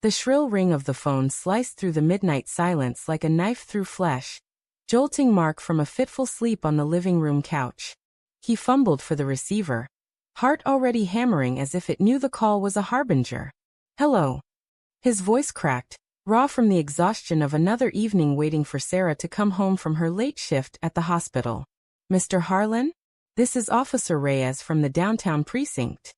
The shrill ring of the phone sliced through the midnight silence like a knife through flesh, jolting Mark from a fitful sleep on the living room couch. He fumbled for the receiver, heart already hammering as if it knew the call was a harbinger. "Hello." His voice cracked, raw from the exhaustion of another evening waiting for Sarah to come home from her late shift at the hospital. "Mr. Harlan? This is Officer Reyes from the downtown precinct."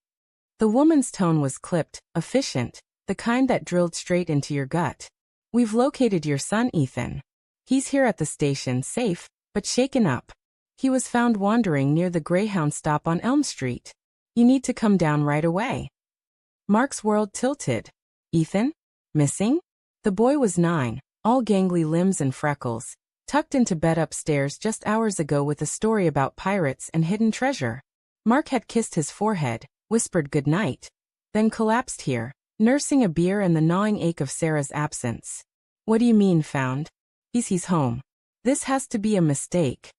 The woman's tone was clipped, efficient, the kind that drilled straight into your gut. "We've located your son, Ethan. He's here at the station, safe, but shaken up. He was found wandering near the Greyhound stop on Elm Street. You need to come down right away." Mark's world tilted. Ethan? Missing? The boy was 9, all gangly limbs and freckles, tucked into bed upstairs just hours ago with a story about pirates and hidden treasure. Mark had kissed his forehead, whispered goodnight, then collapsed here, nursing a beer and the gnawing ache of Sarah's absence. "What do you mean, found?" He's home. This has to be a mistake."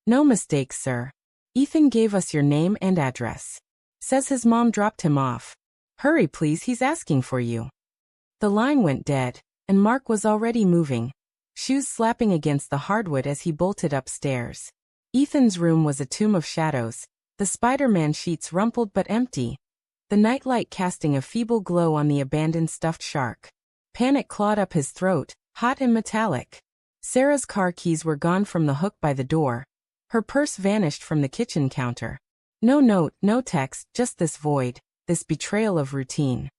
"No mistake, sir. Ethan gave us your name and address. Says his mom dropped him off. Hurry please, he's asking for you." The line went dead, and Mark was already moving, shoes slapping against the hardwood as he bolted upstairs. Ethan's room was a tomb of shadows, the Spider-Man sheets rumpled but empty, the nightlight casting a feeble glow on the abandoned stuffed shark. Panic clawed up his throat, hot and metallic. Sarah's car keys were gone from the hook by the door. Her purse vanished from the kitchen counter. No note, no text, just this void, this betrayal of routine.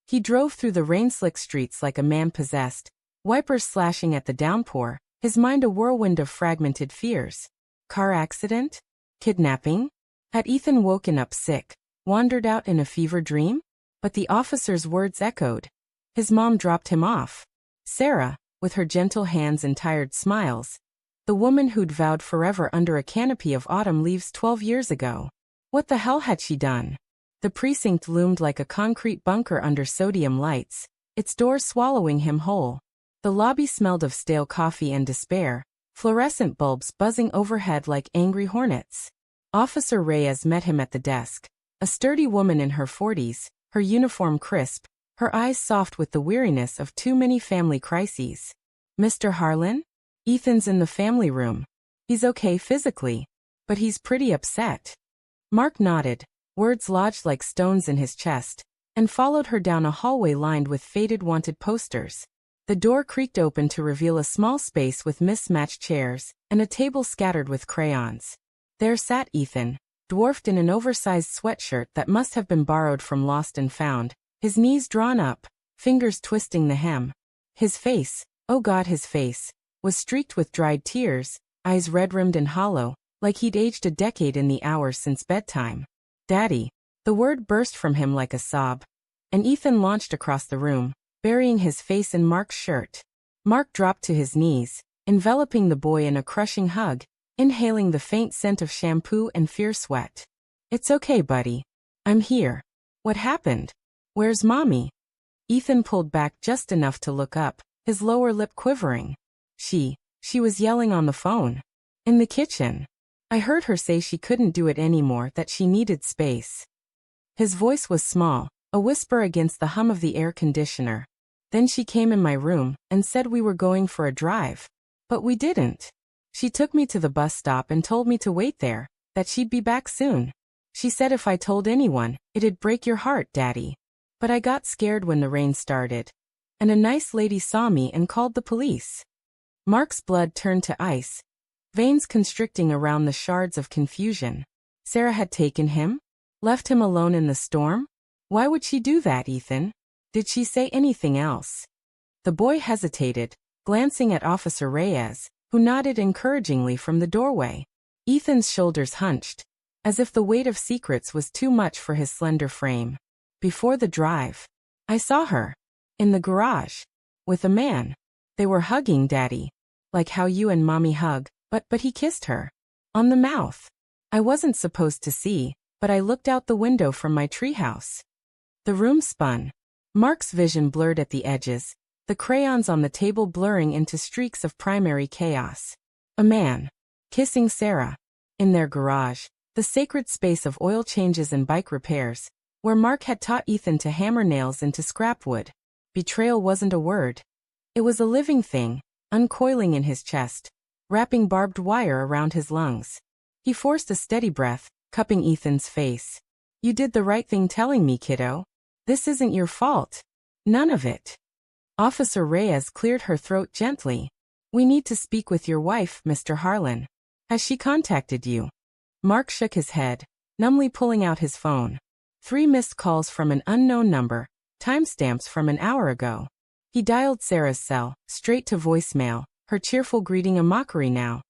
He drove through the rain-slick streets like a man possessed, wipers slashing at the downpour, his mind a whirlwind of fragmented fears. Car accident? Kidnapping? Had Ethan woken up sick, wandered out in a fever dream? But the officer's words echoed. His mom dropped him off. Sarah, with her gentle hands and tired smiles, the woman who'd vowed forever under a canopy of autumn leaves 12 years ago. What the hell had she done? The precinct loomed like a concrete bunker under sodium lights, its doors swallowing him whole. The lobby smelled of stale coffee and despair, fluorescent bulbs buzzing overhead like angry hornets. Officer Reyes met him at the desk, a sturdy woman in her 40s, her uniform crisp, her eyes soft with the weariness of too many family crises. "Mr. Harlan? Ethan's in the family room. He's okay physically, but he's pretty upset." Mark nodded, words lodged like stones in his chest, and followed her down a hallway lined with faded wanted posters. The door creaked open to reveal a small space with mismatched chairs, and a table scattered with crayons. There sat Ethan, dwarfed in an oversized sweatshirt that must have been borrowed from Lost and Found, his knees drawn up, fingers twisting the hem. His face, oh God, his face, was streaked with dried tears, eyes red-rimmed and hollow, like he'd aged a decade in the hours since bedtime. "Daddy." The word burst from him like a sob, and Ethan launched across the room, burying his face in Mark's shirt. Mark dropped to his knees, enveloping the boy in a crushing hug, inhaling the faint scent of shampoo and fierce sweat. "It's okay, buddy. I'm here." "What happened? Where's Mommy?" Ethan pulled back just enough to look up, his lower lip quivering. She was yelling on the phone. In the kitchen. I heard her say she couldn't do it anymore, that she needed space." His voice was small, a whisper against the hum of the air conditioner. "Then she came in my room and said we were going for a drive. But we didn't. She took me to the bus stop and told me to wait there, that she'd be back soon. She said if I told anyone, it'd break your heart, Daddy. But I got scared when the rain started. And a nice lady saw me and called the police." Mark's blood turned to ice, veins constricting around the shards of confusion. Sarah had taken him? Left him alone in the storm? Why would she do that, Ethan? Did she say anything else? The boy hesitated, glancing at Officer Reyes, who nodded encouragingly from the doorway. Ethan's shoulders hunched, as if the weight of secrets was too much for his slender frame. "Before the drive, I saw her. In the garage. With a man. They were hugging, Daddy. Like how you and Mommy hug. But he kissed her. On the mouth. I wasn't supposed to see, but I looked out the window from my treehouse." The room spun. Mark's vision blurred at the edges, the crayons on the table blurring into streaks of primary chaos. A man. Kissing Sarah. In their garage, the sacred space of oil changes and bike repairs, where Mark had taught Ethan to hammer nails into scrap wood. Betrayal wasn't a word. It was a living thing, uncoiling in his chest, wrapping barbed wire around his lungs. He forced a steady breath, cupping Ethan's face. You did the right thing telling me, kiddo. This isn't your fault. None of it. Officer Reyes cleared her throat gently. We need to speak with your wife, Mr. Harlan. Has she contacted you? Mark shook his head, numbly pulling out his phone. 3 missed calls from an unknown number, timestamps from an hour ago. He dialed Sarah's cell, straight to voicemail, her cheerful greeting a mockery now.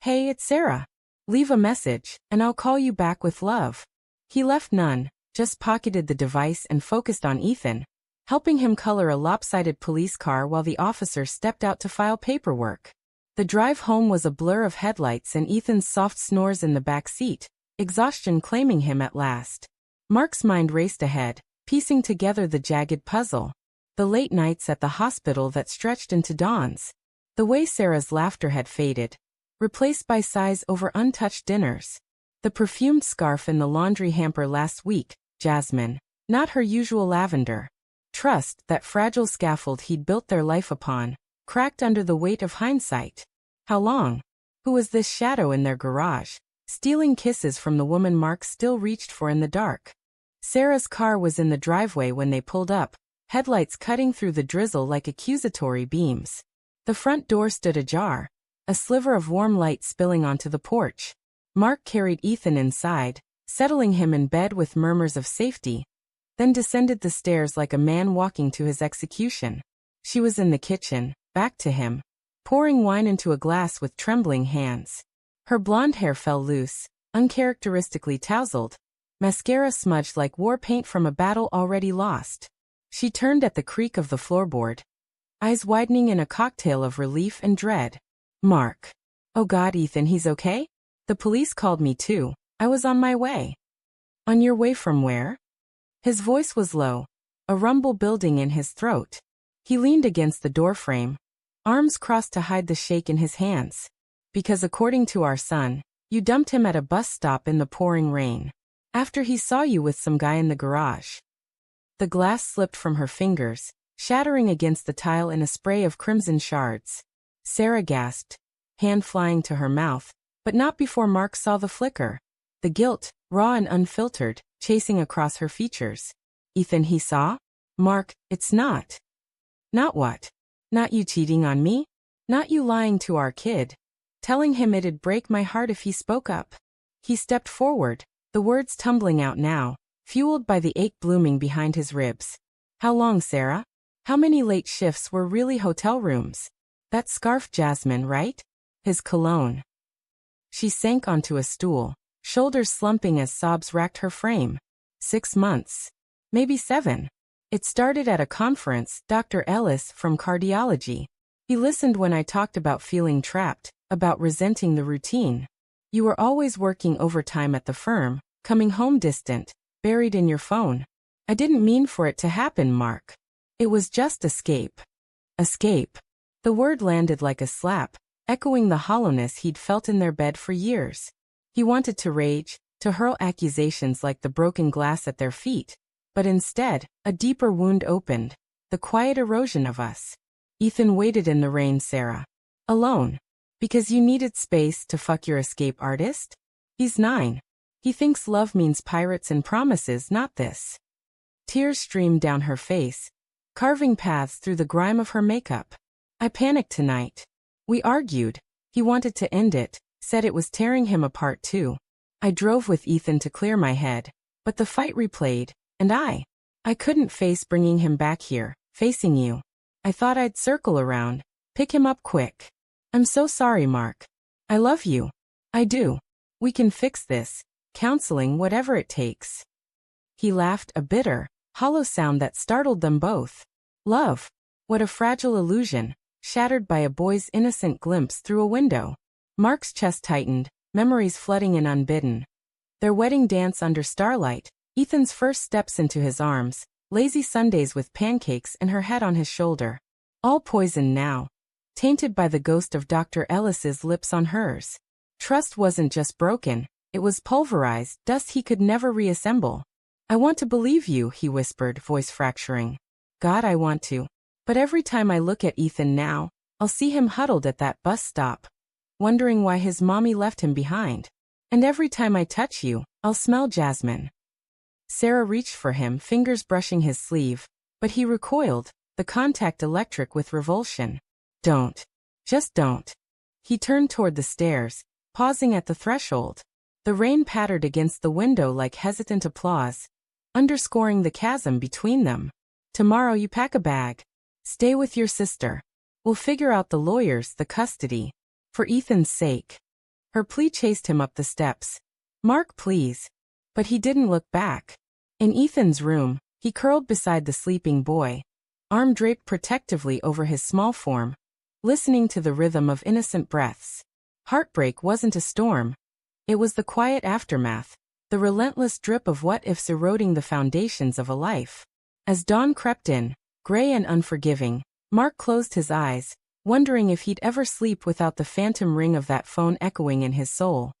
Hey, it's Sarah. Leave a message, and I'll call you back with love. He left none, just pocketed the device and focused on Ethan, helping him color a lopsided police car while the officer stepped out to file paperwork. The drive home was a blur of headlights and Ethan's soft snores in the back seat, exhaustion claiming him at last. Mark's mind raced ahead, piecing together the jagged puzzle. The late nights at the hospital that stretched into dawns. The way Sarah's laughter had faded, replaced by sighs over untouched dinners. The perfumed scarf in the laundry hamper last week, jasmine, not her usual lavender. Trust, that fragile scaffold he'd built their life upon, cracked under the weight of hindsight. How long? Who was this shadow in their garage, stealing kisses from the woman Mark still reached for in the dark? Sarah's car was in the driveway when they pulled up, headlights cutting through the drizzle like accusatory beams. The front door stood ajar, a sliver of warm light spilling onto the porch. Mark carried Ethan inside, settling him in bed with murmurs of safety, then descended the stairs like a man walking to his execution. She was in the kitchen, back to him, pouring wine into a glass with trembling hands. Her blonde hair fell loose, uncharacteristically tousled, mascara smudged like war paint from a battle already lost. She turned at the creak of the floorboard, eyes widening in a cocktail of relief and dread. Mark. Oh God, Ethan, he's okay? The police called me too. I was on my way. On your way from where? His voice was low, a rumble building in his throat. He leaned against the doorframe, arms crossed to hide the shake in his hands. Because according to our son, you dumped him at a bus stop in the pouring rain. After he saw you with some guy in the garage. The glass slipped from her fingers, shattering against the tile in a spray of crimson shards. Sarah gasped, hand flying to her mouth, but not before Mark saw the flicker. The guilt, raw and unfiltered, chasing across her features. Ethan, he saw? Mark, it's not. Not what? Not you cheating on me? Not you lying to our kid? Telling him it'd break my heart if he spoke up. He stepped forward, the words tumbling out now, fueled by the ache blooming behind his ribs. How long, Sarah? How many late shifts were really hotel rooms? That scarf, Jasmine, right? His cologne. She sank onto a stool, shoulders slumping as sobs racked her frame. 6 months. Maybe 7. It started at a conference, Dr. Ellis from cardiology. He listened when I talked about feeling trapped, about resenting the routine. You were always working overtime at the firm, coming home distant, buried in your phone. I didn't mean for it to happen, Mark. It was just escape. Escape. The word landed like a slap, echoing the hollowness he'd felt in their bed for years. He wanted to rage, to hurl accusations like the broken glass at their feet. But instead, a deeper wound opened, the quiet erosion of us. Ethan waited in the rain, Sarah. Alone. Because you needed space to fuck your escape artist? He's 9. He thinks love means pirates and promises, not this. Tears streamed down her face, carving paths through the grime of her makeup. I panicked tonight. We argued. He wanted to end it, said it was tearing him apart too. I drove with Ethan to clear my head, but the fight replayed, and I couldn't face bringing him back here, facing you. I thought I'd circle around, pick him up quick. I'm so sorry, Mark. I love you. I do. We can fix this, counseling, whatever it takes. He laughed, a bitter, hollow sound that startled them both. Love. What a fragile illusion, shattered by a boy's innocent glimpse through a window. Mark's chest tightened, memories flooding in unbidden. Their wedding dance under starlight, Ethan's first steps into his arms, lazy Sundays with pancakes and her head on his shoulder. All poisoned now, tainted by the ghost of Dr. Ellis's lips on hers. Trust wasn't just broken, it was pulverized, dust he could never reassemble. I want to believe you, he whispered, voice fracturing. God, I want to. But every time I look at Ethan now, I'll see him huddled at that bus stop, wondering why his mommy left him behind. And every time I touch you, I'll smell jasmine. Sarah reached for him, fingers brushing his sleeve, but he recoiled, the contact electric with revulsion. Don't. Just don't. He turned toward the stairs, pausing at the threshold. The rain pattered against the window like hesitant applause, underscoring the chasm between them. Tomorrow you pack a bag. Stay with your sister. We'll figure out the lawyers, the custody. For Ethan's sake. Her plea chased him up the steps. Mark, please. But he didn't look back. In Ethan's room, he curled beside the sleeping boy, arm draped protectively over his small form, listening to the rhythm of innocent breaths. Heartbreak wasn't a storm. It was the quiet aftermath, the relentless drip of what-ifs eroding the foundations of a life. As dawn crept in, gray and unforgiving, Mark closed his eyes, wondering if he'd ever sleep without the phantom ring of that phone echoing in his soul.